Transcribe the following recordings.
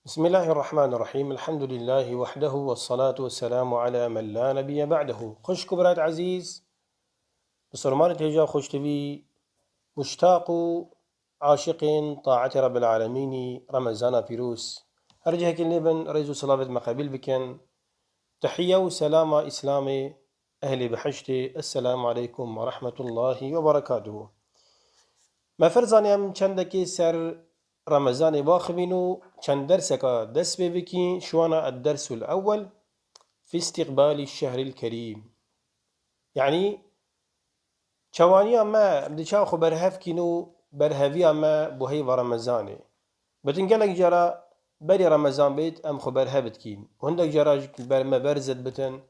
بسم الله الرحمن الرحيم الحمد لله وحده والصلاة والسلام على من لا نبي بعده خوش كبرات عزيز بسرمان تهجا خوش تبي مشتاق عاشق طاعة رب العالمين رمضان فيروس أرجهك اللبن ريزو صلابة مقابل بكن تحية وسلام إسلامي أهلي بحشتي السلام عليكم ورحمة الله وبركاته ما فرزاني أم چندكي سر رمضان باخبينو چند درسك دس بكين شوانا الدرس الأول في استقبال الشهر الكريم يعني چواني أما بديشا خو برهف كينو برهفي أما بوهي ورمضاني بتنقلك جرا بري رمضان بيت أم خو برهبت كين وهندك جرا ما برزت بتن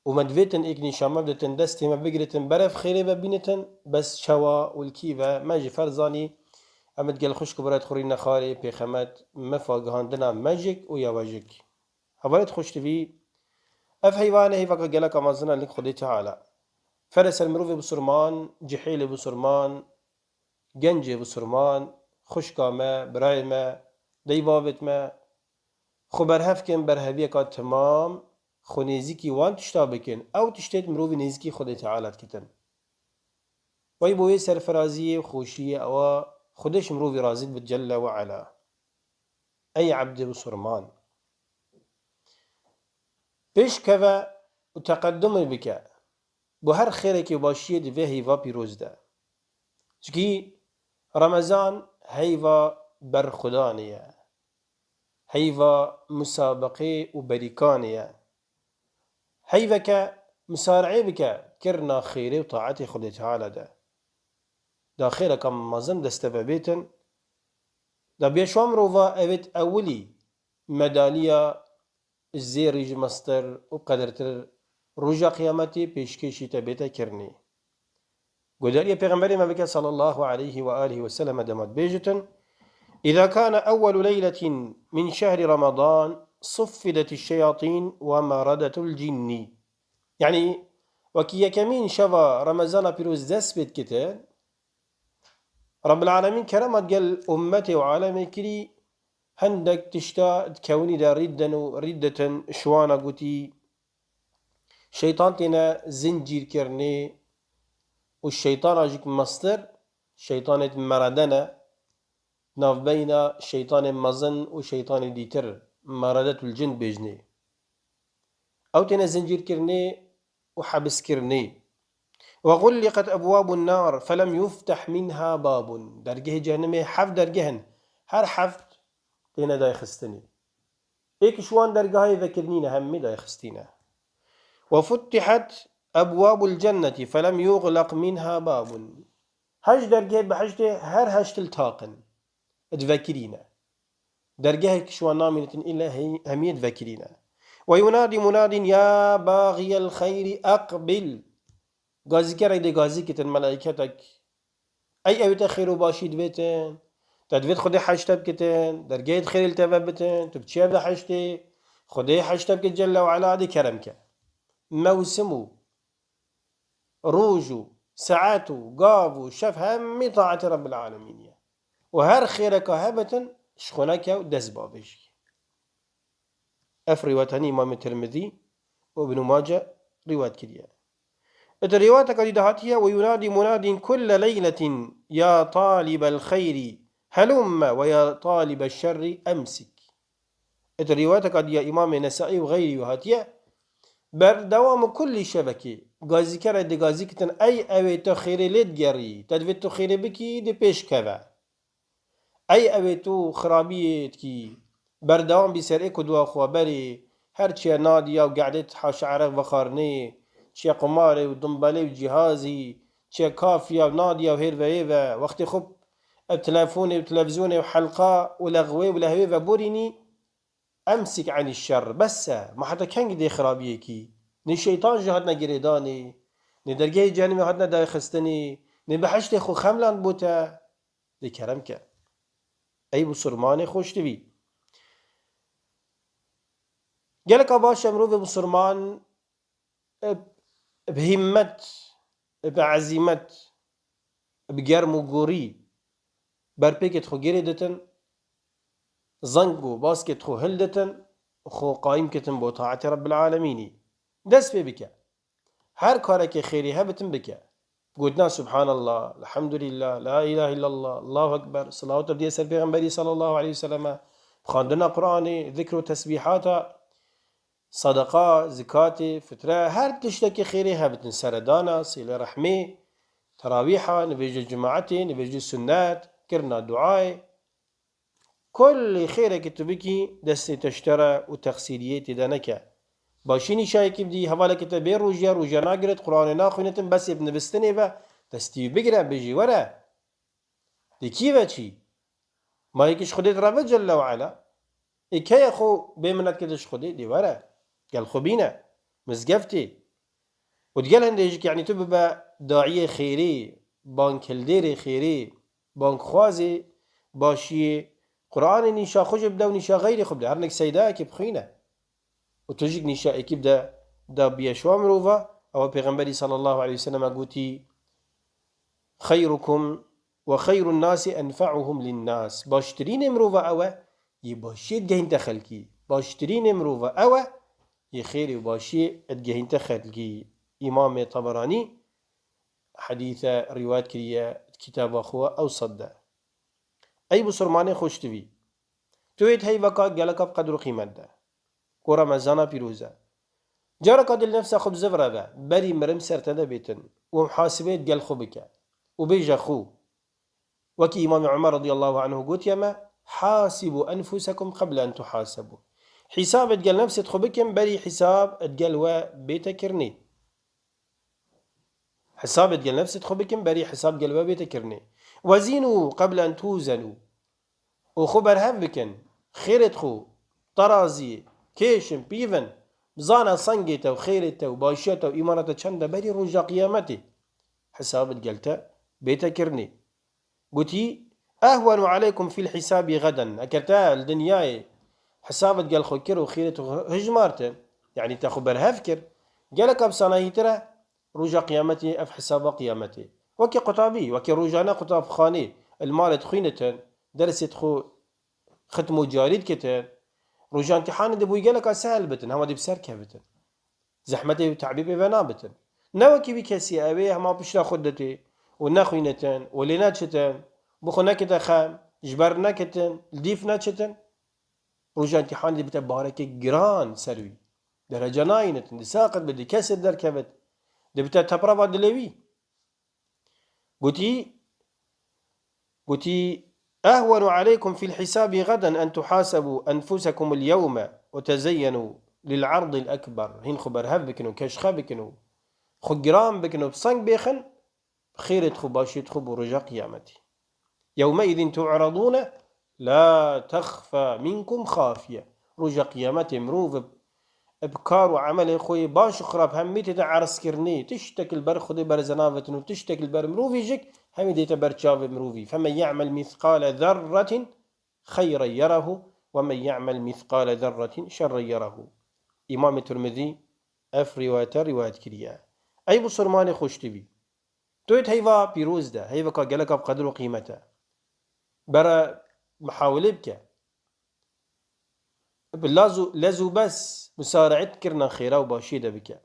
ومدفيتن إكني شاما بدتن دستي ما بقرتن برف خيري ببينتن بس شوا والكيفة ماجي فرزاني أما تقال خوش كبرات خورينا خاري بيخمات مفاقهاندنا ماجيك ويا واجيك هفايت خوش تبي اف حيوانه هي فقط قالك امازنا لك خدي تعالى فرس المروفي بسرمان جحيل بسرمان جنجي بسرمان خشكا ما براي ما ديبابت ما خبر هفكن برهبية كاد تمام خو نيزيكي وان تشتابكن او تشتيت مروفي نيزيكي خدي تعالى كتن وي بوي سرفرازية وخوشية او خدش مروفي رازيد بتجلى وعلا اي عبد بسرمان بيش كذا وتقدم بك بهر خيرك باشيه دفه هيفا بيروز ده چكي رمضان هيفا برخدانية هيفا مسابقة وبريكانية هيفا مسارعي بك كرنا خيري وطاعتي خدي تعالى دا خيرا كم مازن دستبابيتن دا بيشوام روفا اويت اولي مدالية الزيريج مستر وبقدرتر رجا قيامتي بيشكيشي تبيتا كرني قدر يا پیغمبر ما بك صلى الله عليه وآله وسلم دمت بيجتن إذا كان أول ليلة من شهر رمضان صفدت الشياطين ومردت الجن يعني وكي كمين شفا رمضان بيروز دسبت كتان رب العالمين كرمت قال أمتي وعالمي كري هندك تشتا تكوني دا ردة شوانا قتي شيطان تنا زنجير كرني والشيطان اجيك مصدر شيطان مردنا ناف بين شيطان مزن وشيطان ديتر مردة الجن بجني او تنا زنجير كرني وحبس كرني وغلقت ابواب النار فلم يفتح منها باب درجه جهنم حف درجهن هر حفت تنا دا يخستني ايك شوان درجه ذكرنينا همي دا يخستينا وفتحت أبواب الجنة فلم يغلق منها باب هش درجة بحشته هر هشت التاقن تذكرينا درجة شو نامنة إلا هي همية تذكرينا وينادي مناد يا باغي الخير أقبل غازي كرا دي غازي كتن ملائكتك أي أبي تخير باشيد بيتن تدفيت خدي حشتب كتن درجة خير التفبتن تبتشيب ده حشتي خدي حشتب كتجلى وعلا دي كرمك موسمو روجو ساعاتو قابو شاف همي طاعة رب العالمين وهر خيرك هبة شخونك ودز بابش روايتني إمام الترمذي وابن ماجه رواية كريا الرواية كدهاتها وينادي مناد كل ليلة يا طالب الخير هلم ويا طالب الشر أمسك الرواية قد يا إمام النسائي وغيره هاتيا بردوام كل شبكة غازي كرا دي غازي كتن أي أوي تو خيري ليت جري تدفت تو خيري بكي دي بيش كذا أي أوي تو خرابيت كي بردوام بيسر إيكو دوا خوابري هرچي نادية وقعدت حاش عرق وخارني چي قماري ودنبالي وجهازي چي كافية ونادية وهير وهيفا وقت خب بتلفوني وتلفزيوني وحلقة ولغوي ولهويفا بوريني أمسك عن الشر بس ما حتى كان دي خرابيكي ني الشيطان جهتنا جريداني ني درجه جانب هاتنا دا خستني ني بحشت خو خملان بوتا دي كرمك أي بسرمان خوش تبي قالك باش امرو بسرمان بهمت بعزيمت بجرم وقوري بربيكت خو جريدتن زنقو باسكت خو هلدتن خو قايم كتن بو طاعة رب العالمين دس بك هر كارك خيري هبتن بك قلنا سبحان الله الحمد لله لا إله إلا الله الله أكبر صلاة بدي سر پیغمبري صلى الله عليه وسلم خواندنا قرآن ذكر وتسبيحات صدقة زكاة فترة هر تشتكي خيري هبتن سردانا صلة رحمه تراويحة نبيج الجماعتي نبيج السنات كرنا دعاء كل خيرك تبكي دستي تشترى وتغسيليتي دانكا باشيني شايكي بدي هوالك تبير روجيا روجيا ناقرت قرآن ناخونتن بس ابن بستني با دستي بقرا بيجي ورا دي كيفا چي ما هيكش خديت رب جل وعلا اكايا خو بيمنات كدش خديت دي ورا قال خو بينا مزقفتي وتقال هنديجك يعني تبقى داعية خيري بانك الديري خيري بانك خوازي باشي قرآن نيشا خوش بدا ونيشا غيري خبدا هرنك سيداك بخينا وتجيك نيشا اكيب دا بيشوا مروفا او پیغمبري صلى الله عليه وسلم قوتي خيركم وخير الناس انفعهم للناس باشترين مروفا او يباشيت جهين تخلقي باشترين مروفا او يخيري وباشي ادجهين تخلقي امام طبراني حديث رواية كريا كتاب اخوة او صدى اي بسرماني خوشتوي تويت هاي وكا جلقب قدر قيمت ده ورمزانا بيروزا جارك دل نفسه خب زفرة با بري مرم سرتنا بيتن ومحاسبات قال خبك وبيجا خو وكي إمام عمر رضي الله عنه قلت يما حاسبوا أنفسكم قبل أن تحاسبوا حساب قال نفسه خبكم بري حساب قال وبيتكرني حساب قال نفسه خبكم بري حساب قال وبيتكرني وزينوا قبل أن توزنوا وخبر هم بكن خيرت خو طرازي كيشن بيفن بزانا صنجته وخيرته وباشيته وإمارته چند بري رجا قيامته حساب قلت بيتكرني قلتي أهون عليكم في الحساب غدا أكرتا الدنيا حسابت قال خكر وخيرته هجمارته يعني تخبر هفكر قالك بصناهي ترى رجا قيامتي أف حساب قيامتي وكي قطابي وكي رجانا قطاب خاني المال تخينة درست خو ختمو جاريد كتن رجا امتحان دبوي قالك سهل بتن هما دي بسر كبتن زحمتي وتعبيبي بنابتن نوكي بكسي أبي هما بشلا خدتي ونخينتن وليناتشتن بخو نكتا خام جبر نكتن الديف ناتشتن رجا امتحان دي بتبارك جران سروي درجة ناينتن دي ساقط بدي كسر در كبت دي بتا تبرا دلوي قلتي أهون عليكم في الحساب غدا أن تحاسبوا أنفسكم اليوم وتزينوا للعرض الأكبر هين خبر هف بكنو كشخة بكنو خو جرام بكنو بصنق بيخن خيرت خو باشيت خو برجا قيامتي يومئذ تعرضون لا تخفى منكم خافية رجا قيامتي مروف ابكار وعمل خوي باش خراب همي تتعرس كرني تشتكي البر خدي بر زنافتن وتشتكي البر مروفي جك همي ديتا بر تشاف مروفي فمن يعمل مثقال ذرة خيرا يره ومن يعمل مثقال ذرة شرا يره إمام الترمذي اف رواية كريا أي بصرماني خوش تبي تويت هيفا بيروز ده هيفا قالك بقدر وقيمته برا محاولة بك لازو بس مسارعت كرنا خيرا وباشيدة بك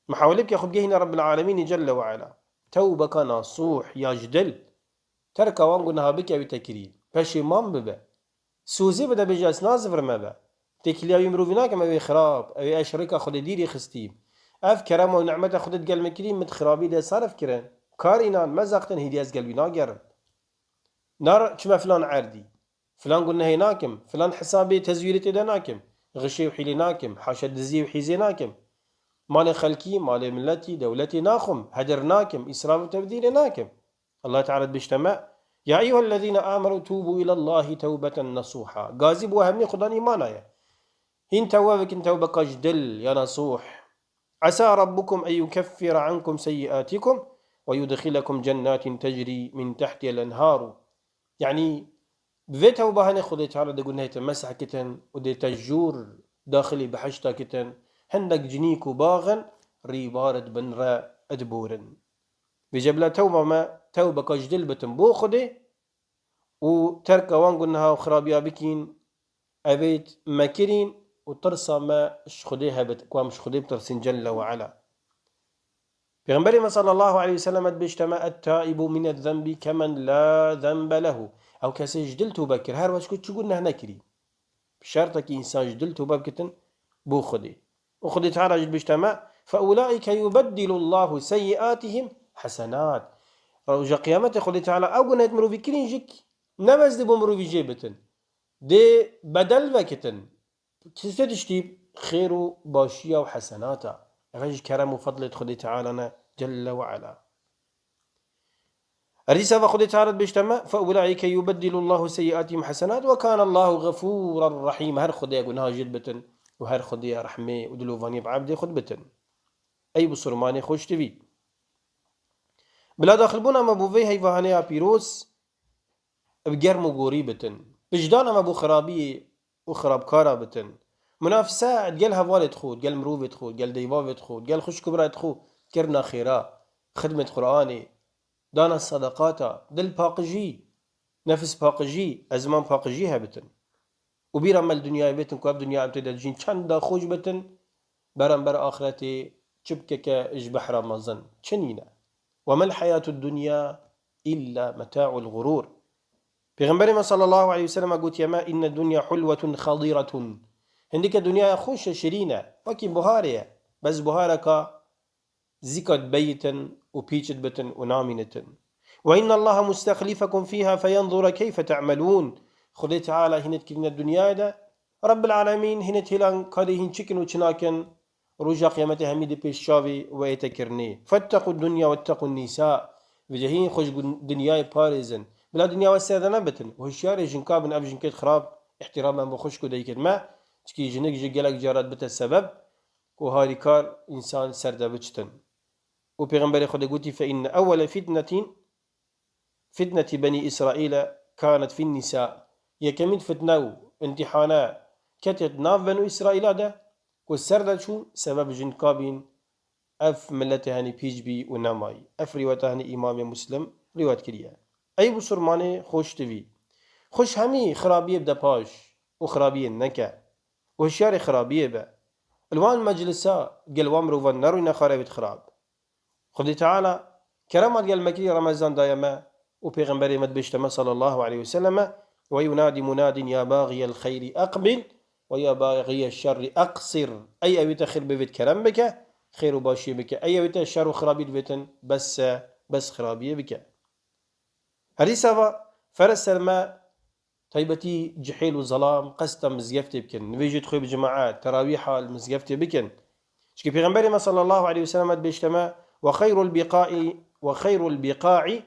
محاولة بك خب جهنا رب العالمين جل وعلا توبك نصوح يا جدل ترك وانقنها بك بتكريم پشیمان ببه سوزی بده بجاس نازفر مبه تکلیه یمروینا که مبه خراب او اشرکا خود دیری خستیم اف کرم و نعمت خودت قلم کریم مت خرابی ده صرف کرن کار اینان مزاقتن هیدی از قلبی ناگرن نار چما فلان عردی فلان قلنا هناكم فلان حسابي تزويرتي دناكم غشي وحيلي ناكم حاشا دزي وحيزي ناكم مال خلقي مال ملتي دولتي ناخم هدرناكم إسراف وتبذير ناكم الله تعالى بيجتمع يا أيها الذين آمنوا توبوا إلى الله توبة نصوحا قازب وهمني خدان إيمانا هين توابك إن توبك جدل يا نصوح عسى ربكم أن يكفر عنكم سيئاتكم ويدخلكم جنات تجري من تحت الأنهار يعني بفي توبة هني خدي تعالى دقول نهاية مسح كتن ودي تجور داخلي بحشتا كتن هندك جنيك باغن ريبارد بنرا أدبورن بجبلا توبة ما توبة كجدل بتنبو خدي وترك وان قلناها وخرابيا بكين أبيت مكرين وترسى ما شخديها بتقوام شخدي بترسين جل وعلا. پیغمبر صلى الله عليه وسلم بيجتمع التائب من الذنب كمن لا ذنب له او كسي جدل توبه كر هر واش كنت قلنا هنا كري بشرطك انسان جدل توبه بكتن بو خدي وخدي تعالى جد بيجتمع فاولئك يبدل الله سيئاتهم حسنات رجع قيامته خدي تعالى او قلنا يتمروا في كرين جيك نمز دي بمروا في جيبتن دي بدل وكتن تستشتيب خير باشية وحسناتا غير كرم وفضل خدي تعالى جل وعلا. الرسالة خدي تعالى بيجتمع فأولئك يبدل الله سيئاتهم حسنات وكان الله غفورا رحيما. هر خدي قلناها جدبة وهر خدي رحمة ودلوفاني بعبد خدبة أي بصرماني خوش تبي بلا داخل بونا ما بوفي هاي فهانيا بيروس بجرم وقريبة بجدان ما بو خرابية وخراب كارا بتن منافسة قال هوالد خود قال مروفة خود قال ديفافة خود قال خوش كبرات خود كرنا خيرا خدمة قرآني دانا الصدقاتا دل باقجي نفس باقجي أزمان باقجي هبتن وبيرم الدنيا بيتن كواب دنيا امتداد جين چند خوش بتن برم بر آخرتي چبكك اجبح رمضان چنينا وما الحياة الدنيا إلا متاع الغرور. پیغمبر صلى الله عليه وسلم قلت يما إن الدنيا حلوة خضيرة عندك الدنيا خوش شرينة وكي بهارية بس بهارك زكت بيتا وبيشت بتن ونامنة وإن الله مستخلفكم فيها فينظر كيف تعملون. خدي تعالى هنت كلنا الدنيا دا رب العالمين هنت هلان كادي هن چكن وچناكن رجا قيامته هميد بيشاوي ويتكرني فاتقوا الدنيا واتقوا النساء بجهين خوش دنياي باريزن بلا دنيا والسادة نبتن وهشياري جنكابن أب جنكيت خراب احتراما بخشكو ديكت ما تكي جنك جيلك جارات بتا السبب وهاري كار إنسان سرده بچتن. وبيغمبر خدا قلت فإن أول فتنة بني إسرائيل كانت في النساء يكمل فتنة امتحانا كتت ناف بنو إسرائيل ده والسرده شو سبب جنكابين أف ملته هني بيجبي ونماي أف روايته هني إمام مسلم رواية كريا أي بسرمانه خوش تبي خوش همي خرابية بدا باش وخرابية نكا وهشياري خرابية با الوان مجلسا قلوام روفان نروينا خرابية خراب. خدي تعالى كرامات قال مكري رمضان دايما وبيغمبري مد بيجتمع صلى الله عليه وسلم وينادي مناد يا باغي الخير أقبل ويا باغي الشر أقصر. أي أبيت خير بيت كرم بك خير وباشي بك أي أبيت الشر وخرابية بيتن بس خرابية بك. هذه سبا فرس ما طيبتي جحيل وظلام قسطا مزيفتي بكن نبيجي تخوي بجماعات تراويح المزيفتي بكن شكي بيغمبري صلى الله عليه وسلم بيجتمع وخير البقاع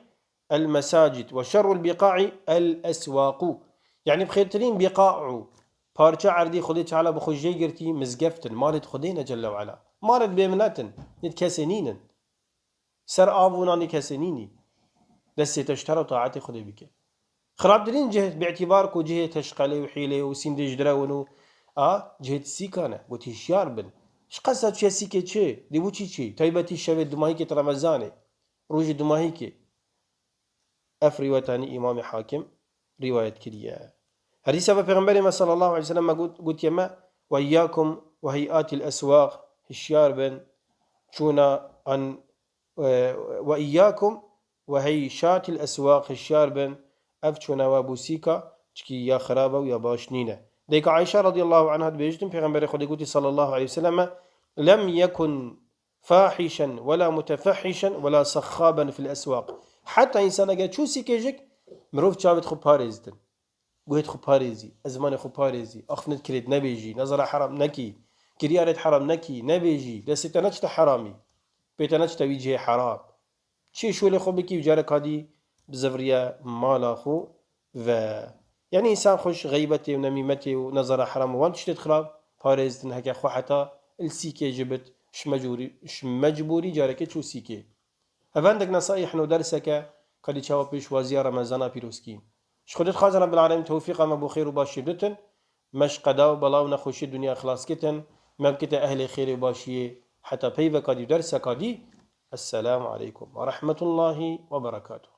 المساجد وشر البقاع الأسواق. يعني بخيرترين بقاع بارچا عردي خدي تعالى بخجي قرتي مزقفتن مالت خدينا جل وعلا مالت بيمناتن نتكسنين سر آبونا نكسنيني دسي تشترى طاعتي خدي بك خراب درين جهة باعتباركو جهة تشقلي وحيلي وسندج درونو جهة سيكانة قلت هشيار بن اش قصد شي سيكي چه دي بو چي طيبتي شوه دماهيكي رمضاني روج دماهيكي اف روايتاني امام حاكم رواية كريا. هذه سبب پیغمبر صلى الله عليه وسلم قلت يما وإياكم وهيئات الأسواق هشيار بن شونا عن وإياكم وهيشات الأسواق هشيار بن أفتشونا وابوسيكا تشكي يا خرابة ويا باشنينة. ديك عائشة رضي الله عنها بيجتم في غنبري خدي قلت صلى الله عليه وسلم لم يكن فاحشا ولا متفحشا ولا صخابا في الأسواق. حتى إنسان قال شو سيكيجك مروف شابت خو باريزتن قلت خو باريزي أزمان خو باريزي أخفنت كريد نبيجي نظر حرام نكي كريارة حرام نكي نبيجي لستنجت حرامي بيتنجت ويجه حرام شي شو اللي خو بكي وجارك هادي بزفرية مالا خو و يعني إنسان خوش غيبته ونميمته ونظر حرام وان تشتت خراب باريزتن هكا خو حتى السيكي جبت ش مجبوري جارك شو سيكي. هفندك نصائح ندرسك قد تشاوب بيش وزيار رمضان بيروسكين شخدت خازن رب العالمين توفيق ما بو خير وباشي دتن مش قداو بلاو نخوشي الدنيا خلاص كتن ممكن أهل خير وباشي حتى بيبك قد درسك دي. السلام عليكم ورحمة الله وبركاته.